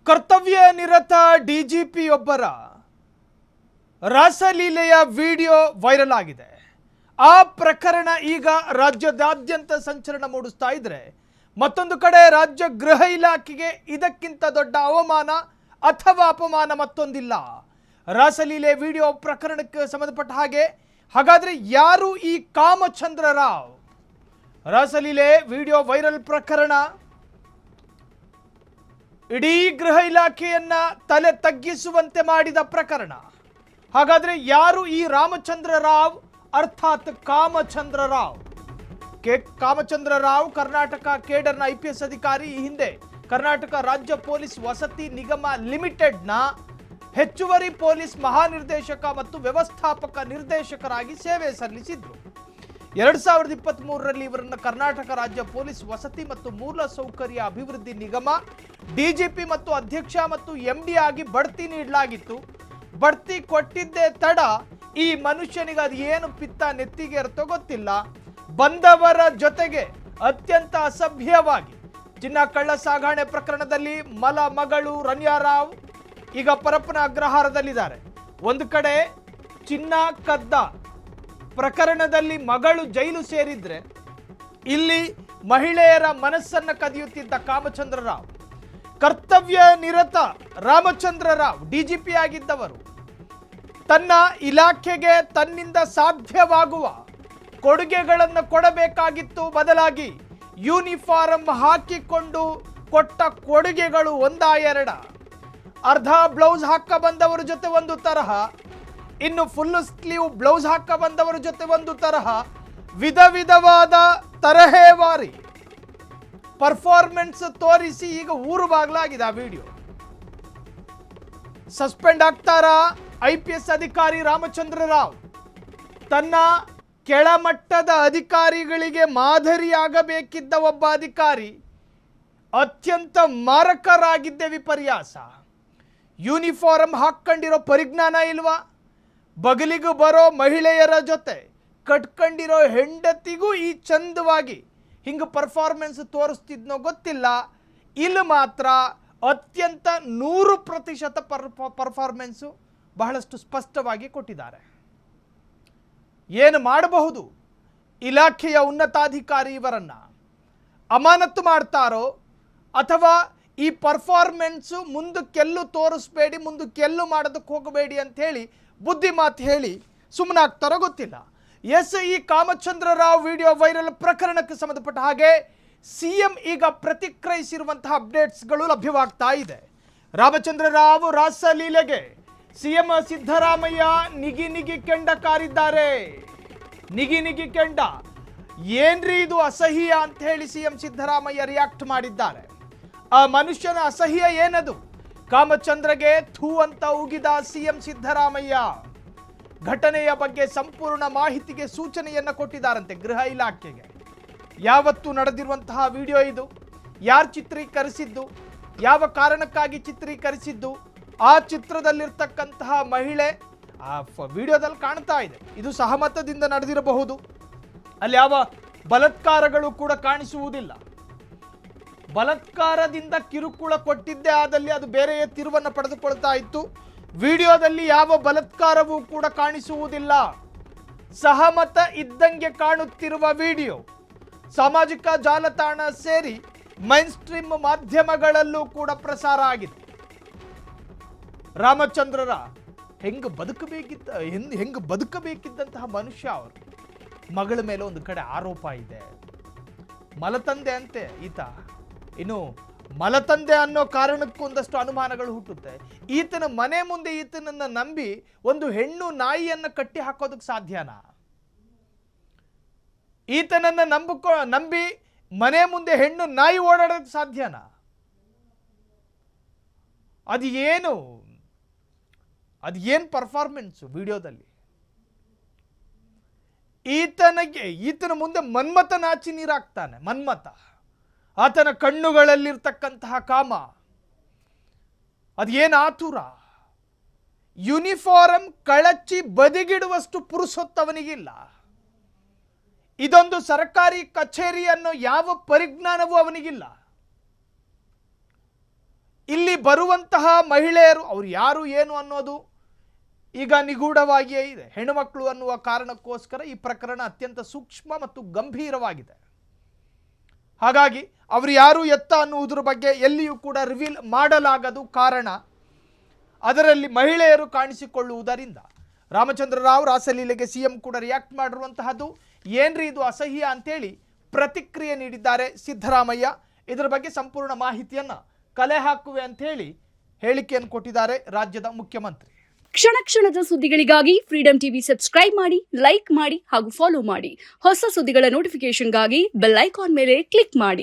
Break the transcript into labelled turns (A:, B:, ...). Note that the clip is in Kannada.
A: ಕರ್ತವ್ಯ ನಿರತ ಡಿಜಿಪಿಯೊಬ್ಬರ ರಾಸಲೀಲೆಯ ವಿಡಿಯೋ ವೈರಲ್ ಆಗಿದೆ. ಆ ಪ್ರಕರಣ ಈಗ ರಾಜ್ಯದಾದ್ಯಂತ ಸಂಚಲನ ಮೂಡಿಸ್ತಾ ಇದ್ರೆ, ಮತ್ತೊಂದು ಕಡೆ ರಾಜ್ಯ ಗೃಹ ಇಲಾಖೆಗೆ ಇದಕ್ಕಿಂತ ದೊಡ್ಡ ಅವಮಾನ ಅಥವಾ ಅಪಮಾನ ಮತ್ತೊಂದಿಲ್ಲ. ರಾಸಲೀಲೆ ವಿಡಿಯೋ ಪ್ರಕರಣಕ್ಕೆ ಸಂಬಂಧಪಟ್ಟ ಹಾಗಾದ್ರೆ ಯಾರು ಈ ಕಾಮಚಂದ್ರ ರಾವ್? ರಾಸಲೀಲೆ ವಿಡಿಯೋ ವೈರಲ್ ಪ್ರಕರಣ ಇಡೀ ಗೃಹ ಇಲಾಖೆಯನ್ನ ತಲೆ ತಗ್ಗಿಸುವಂತೆ ಮಾಡಿದ ಪ್ರಕರಣ. ಹಾಗಾದ್ರೆ ಯಾರು ಈ ರಾಮಚಂದ್ರ ರಾವ್ ಅರ್ಥಾತ್ ಕಾಮಚಂದ್ರ ರಾವ್? ಕಾಮಚಂದ್ರ ರಾವ್ ಕರ್ನಾಟಕ ಕೇಡರ್ನ IPS ಅಧಿಕಾರಿ. ಈ ಹಿಂದೆ ಕರ್ನಾಟಕ ರಾಜ್ಯ ಪೊಲೀಸ್ ವಸತಿ ನಿಗಮ ಲಿಮಿಟೆಡ್ನ ಹೆಚ್ಚುವರಿ ಪೊಲೀಸ್ ಮಹಾನಿರ್ದೇಶಕ ಮತ್ತು ವ್ಯವಸ್ಥಾಪಕ ನಿರ್ದೇಶಕರಾಗಿ ಸೇವೆ ಸಲ್ಲಿಸಿದ್ರು. 2023ರಲ್ಲಿ ಇವರನ್ನು ಕರ್ನಾಟಕ ರಾಜ್ಯ ಪೊಲೀಸ್ ವಸತಿ ಮತ್ತು ಮೂಲಸೌಕರ್ಯ ಅಭಿವೃದ್ಧಿ ನಿಗಮ DGP ಮತ್ತು ಅಧ್ಯಕ್ಷ ಮತ್ತು MD ಆಗಿ ಬಡ್ತಿ ನೀಡಲಾಗಿತ್ತು. ಬಡ್ತಿ ಕೊಟ್ಟಿದ್ದೇ ತಡ ಈ ಮನುಷ್ಯನಿಗೆ ಅದು ಏನು ಪಿತ್ತ ನೆತ್ತಿಗೆ ಇರುತ್ತೋ ಗೊತ್ತಿಲ್ಲ, ಬಂದವರ ಜೊತೆಗೆ ಅತ್ಯಂತ ಅಸಭ್ಯವಾಗಿ ಚಿನ್ನ ಕಳ್ಳ ಸಾಗಣೆ ಪ್ರಕರಣದಲ್ಲಿ ಮಗಳು ರನ್ಯಾರಾವ್ ಈಗ ಪರಪ್ಪನ ಅಗ್ರಹಾರದಲ್ಲಿದ್ದಾರೆ. ಒಂದು ಕಡೆ ಚಿನ್ನ ಕದ್ದ ಪ್ರಕರಣದಲ್ಲಿ ಮಗಳು ಜೈಲು ಸೇರಿದ್ರೆ, ಇಲ್ಲಿ ಮಹಿಳೆಯರ ಮನಸ್ಸನ್ನು ಕದಿಯುತ್ತಿದ್ದ ಕಾಮಚಂದ್ರ ರಾವ್, ಕರ್ತವ್ಯ ನಿರತ ರಾಮಚಂದ್ರ ರಾವ್ DGP ಆಗಿದ್ದವರು, ತನ್ನ ಇಲಾಖೆಗೆ ತನ್ನಿಂದ ಸಾಧ್ಯವಾಗುವ ಕೊಡುಗೆಗಳನ್ನು ಕೊಡಬೇಕಾಗಿತ್ತು. ಬದಲಾಗಿ ಯೂನಿಫಾರ್ಮ್ ಹಾಕಿಕೊಂಡು ಕೊಟ್ಟ ಕೊಡುಗೆಗಳು ಒಂದಾ ಎರಡ? ಅರ್ಧ ಬ್ಲೌಸ್ ಹಾಕ ಬಂದವರ ಜೊತೆ ಒಂದು ತರಹ, ಇನ್ನು ಫುಲ್ ಸ್ಲೀವ್ ಬ್ಲೌಸ್ ಹಾಕ ಬಂದವರ ಜೊತೆ ಒಂದು ತರಹ, ವಿಧ ವಿಧವಾದ ತರಹೇವಾರಿ ಪರ್ಫಾರ್ಮೆನ್ಸ್ ತೋರಿಸಿ ಈಗ ಊರು ಬಾಗ್ಲಾಗಿದೆ ಆ ವಿಡಿಯೋ. ಸಸ್ಪೆಂಡ್ ಆಗ್ತಾರಾ IPS ಅಧಿಕಾರಿ ರಾಮಚಂದ್ರ ರಾವ್? ತನ್ನ ಕೆಳಮಟ್ಟದ ಅಧಿಕಾರಿಗಳಿಗೆ ಮಾದರಿಯಾಗಬೇಕಿದ್ದ ಒಬ್ಬ ಅಧಿಕಾರಿ ಅತ್ಯಂತ ಮಾರಕರಾಗಿದ್ದೇ ವಿಪರ್ಯಾಸ. ಯೂನಿಫಾರ್ಮ್ ಹಾಕ್ಕೊಂಡಿರೋ ಪರಿಜ್ಞಾನ ಇಲ್ವಾ? ಬಗಲಿಗೂ ಬರೋ ಮಹಿಳೆಯರ ಜೊತೆ ಕಟ್ಕೊಂಡಿರೋ ಹೆಂಡತಿಗೂ ಈ ಚಂದವಾಗಿ ಹಿಂಗೆ ಪರ್ಫಾರ್ಮೆನ್ಸ್ ತೋರಿಸ್ತಿದ್ನೋ ಗೊತ್ತಿಲ್ಲ. ಇಲ್ಲಿ ಮಾತ್ರ ಅತ್ಯಂತ 100% ಪರ್ಫಾರ್ಮೆನ್ಸು ಬಹಳಷ್ಟು ಸ್ಪಷ್ಟವಾಗಿ ಕೊಟ್ಟಿದ್ದಾರೆ. ಏನು ಮಾಡಬಹುದು? ಇಲಾಖೆಯ ಉನ್ನತಾಧಿಕಾರಿ ಇವರನ್ನ ಅಮಾನತು ಮಾಡ್ತಾರೋ ಅಥವಾ ಈ ಪರ್ಫಾರ್ಮೆನ್ಸು ಮುಂದಕ್ಕೆಲ್ಲೂ ತೋರಿಸ್ಬೇಡಿ, ಮುಂದಕ್ಕೆಲ್ಲೂ ಮಾಡೋದಕ್ಕೆ ಹೋಗಬೇಡಿ ಅಂತ ಹೇಳಿ ಬುದ್ಧಿ ಮಾತು ಹೇಳಿ ಸುಮ್ಮನಾಗ್ತಾರೋ ಗೊತ್ತಿಲ್ಲ. ಈ ಕಾಮಚಂದ್ರ ರಾವ್ ವಿಡಿಯೋ ವೈರಲ್ ಪ್ರಕರಣಕ್ಕೆ ಸಂಬಂಧಪಟ್ಟ CM ಈಗ ಪ್ರತಿಕ್ರಿಯಿಸಿರುವಂತಹ ಅಪ್ಡೇಟ್ಸ್ಗಳು ಲಭ್ಯವಾಗ್ತಾ ಇದೆ. ರಾಮಚಂದ್ರ ರಾವ್ ರಾಸಲೀಲೆಗೆ CM ಸಿದ್ದರಾಮಯ್ಯ ನಿಗಿ ಕೆಂಡ ಕಾರಿದ್ದಾರೆ. ನಿಗಿ ಕೆಂಡ ಏನ್ರಿ ಇದು ಅಸಹ್ಯ ಅಂತ ಹೇಳಿ CM ಸಿದ್ದರಾಮಯ್ಯ ರಿಯಾಕ್ಟ್ ಮಾಡಿದ್ದಾರೆ. ಆ ಮನುಷ್ಯನ ಅಸಹ್ಯ ಏನದು? ಕಾಮಚಂದ್ರಗೆ ಥೂ ಅಂತ ಉಗಿದ CM ಸಿದ್ದರಾಮಯ್ಯ. ಘಟನೆಯ ಬಗ್ಗೆ ಸಂಪೂರ್ಣ ಮಾಹಿತಿಗೆ ಸೂಚನೆಯನ್ನು ಕೊಟ್ಟಿದ್ದಾರಂತೆ ಗೃಹ ಇಲಾಖೆಗೆ. ಯಾವತ್ತು ನಡೆದಿರುವಂತಹ ವಿಡಿಯೋ ಇದು? ಯಾರು ಚಿತ್ರೀಕರಿಸಿದ್ದು? ಯಾವ ಕಾರಣಕ್ಕಾಗಿ ಚಿತ್ರೀಕರಿಸಿದ್ದು? ಆ ಚಿತ್ರದಲ್ಲಿರ್ತಕ್ಕಂತಹ ಮಹಿಳೆ ಆ ವಿಡಿಯೋದಲ್ಲಿ ಕಾಣ್ತಾ ಇದೆ. ಇದು ಸಹಮತದಿಂದ ನಡೆದಿರಬಹುದು. ಅಲ್ಲಿ ಯಾವ ಬಲಾತ್ಕಾರಗಳು ಕೂಡ ಕಾಣಿಸುವುದಿಲ್ಲ. ಬಲಾತ್ಕಾರದಿಂದ ಕಿರುಕುಳ ಕೊಟ್ಟಿದ್ದೇ ಆದಲ್ಲಿ ಅದು ಬೇರೆಯೇ ತಿರುವನ್ನು ಪಡೆದುಕೊಳ್ತಾ ಇತ್ತು. ವಿಡಿಯೋದಲ್ಲಿ ಯಾವ ಬಲಾತ್ಕಾರವೂ ಕೂಡ ಕಾಣಿಸುವುದಿಲ್ಲ. ಸಹಮತ ಇದ್ದಂಗೆ ಕಾಣುತ್ತಿರುವ ವಿಡಿಯೋ ಸಾಮಾಜಿಕ ಜಾಲತಾಣ ಸೇರಿ ಮೈನ್ ಸ್ಟ್ರೀಮ್ ಮಾಧ್ಯಮಗಳಲ್ಲೂ ಕೂಡ ಪ್ರಸಾರ ಆಗಿದೆ. ರಾಮಚಂದ್ರರ ಹೆಂಗೆ ಬದುಕಬೇಕಿದ್ದಂತಹ ಮನುಷ್ಯ ಅವರು. ಮಗಳ ಮೇಲೆ ಒಂದು ಕಡೆ ಆರೋಪ ಇದೆ, ಮಲತಂದೆ ಅಂತೆ ಈತ. ಇನ್ನು ಮಲತಂದೆ ಅನ್ನೋ ಕಾರಣಕ್ಕೂ ಒಂದಷ್ಟು ಅನುಮಾನಗಳು ಹುಟ್ಟುತ್ತೆ. ಈತನ ಮನೆ ಮುಂದೆ ಈತನನ್ನ ನಂಬಿ ಒಂದು ಹೆಣ್ಣು ನಾಯಿಯನ್ನು ಕಟ್ಟಿ ಹಾಕೋದಕ್ಕೆ ಸಾಧ್ಯನಾ? ಈತನನ್ನ ನಂಬಿ ಮನೆ ಮುಂದೆ ಹೆಣ್ಣು ನಾಯಿ ಓಡಾಡೋದಕ್ಕೆ ಸಾಧ್ಯನಾ? ಅದೇನು ಪರ್ಫಾರ್ಮೆನ್ಸ್ ವಿಡಿಯೋದಲ್ಲಿ? ಈತನ ಮುಂದೆ ಮನ್ಮಥ ನಾಚಿ ನೀರಾಗ್ತಾನೆ. ಮನ್ಮಥ, ಆತನ ಕಣ್ಣುಗಳಲ್ಲಿರ್ತಕ್ಕಂತಹ ಕಾಮ, ಅದೇನು ಆತುರ! ಯೂನಿಫಾರ್ಮ್ ಕಳಚಿ ಬದಿಗಿಡುವಷ್ಟು ಪುರುಸೊತ್ತವನಿಗಿಲ್ಲ. ಇದೊಂದು ಸರ್ಕಾರಿ ಕಚೇರಿ ಅನ್ನೋ ಯಾವ ಪರಿಜ್ಞಾನವೂ ಅವನಿಗಿಲ್ಲ. ಇಲ್ಲಿ ಬರುವಂತಹ ಮಹಿಳೆಯರು ಅವ್ರು ಯಾರು ಏನು ಅನ್ನೋದು ಈಗ ನಿಗೂಢವಾಗಿಯೇ ಇದೆ. ಹೆಣ್ಣುಮಕ್ಕಳು ಅನ್ನುವ ಕಾರಣಕ್ಕೋಸ್ಕರ ಈ ಪ್ರಕರಣ ಅತ್ಯಂತ ಸೂಕ್ಷ್ಮ ಮತ್ತು ಗಂಭೀರವಾಗಿದೆ. ಹಾಗಾಗಿ ಅವರು ಯಾರು ಎತ್ತ ಅನ್ನುವುದರ ಬಗ್ಗೆ ಎಲ್ಲಿಯೂ ಕೂಡ ರಿವೀಲ್ ಮಾಡಲಾಗದು. ಕಾರಣ ಅದರಲ್ಲಿ ಮಹಿಳೆಯರು ಕಾಣಿಸಿಕೊಳ್ಳುವುದರಿಂದ. ರಾಮಚಂದ್ರ ರಾವ್ ರಾಸಲೀಲೆಗೆ ಸಿಎಂ ಕೂಡ ರಿಯಾಕ್ಟ್ ಮಾಡಿರುವಂತಹದ್ದು. ಏನ್ರಿ ಇದು ಅಸಹ್ಯ ಅಂತೇಳಿ ಪ್ರತಿಕ್ರಿಯೆ ನೀಡಿದ್ದಾರೆ ಸಿದ್ದರಾಮಯ್ಯ. ಇದರ ಬಗ್ಗೆ ಸಂಪೂರ್ಣ ಮಾಹಿತಿಯನ್ನ ಕಲೆ ಹಾಕುವೆ ಅಂತ ಹೇಳಿ ಹೇಳಿಕೆಯನ್ನು ಕೊಟ್ಟಿದ್ದಾರೆ ರಾಜ್ಯದ ಮುಖ್ಯಮಂತ್ರಿ.
B: ಕ್ಷಣ ಕ್ಷಣದ ಸುದ್ದಿಗಳಿಗಾಗಿ ಫ್ರೀಡಂ ಟಿವಿ ಸಬ್ಸ್ಕ್ರೈಬ್ ಮಾಡಿ, ಲೈಕ್ ಮಾಡಿ ಹಾಗೂ ಫಾಲೋ ಮಾಡಿ. ಹೊಸ ಸುದ್ದಿಗಳ ನೋಟಿಫಿಕೇಶನ್ಗಾಗಿ ಬೆಲ್ ಐಕಾನ್ ಮೇಲೆ ಕ್ಲಿಕ್ ಮಾಡಿ.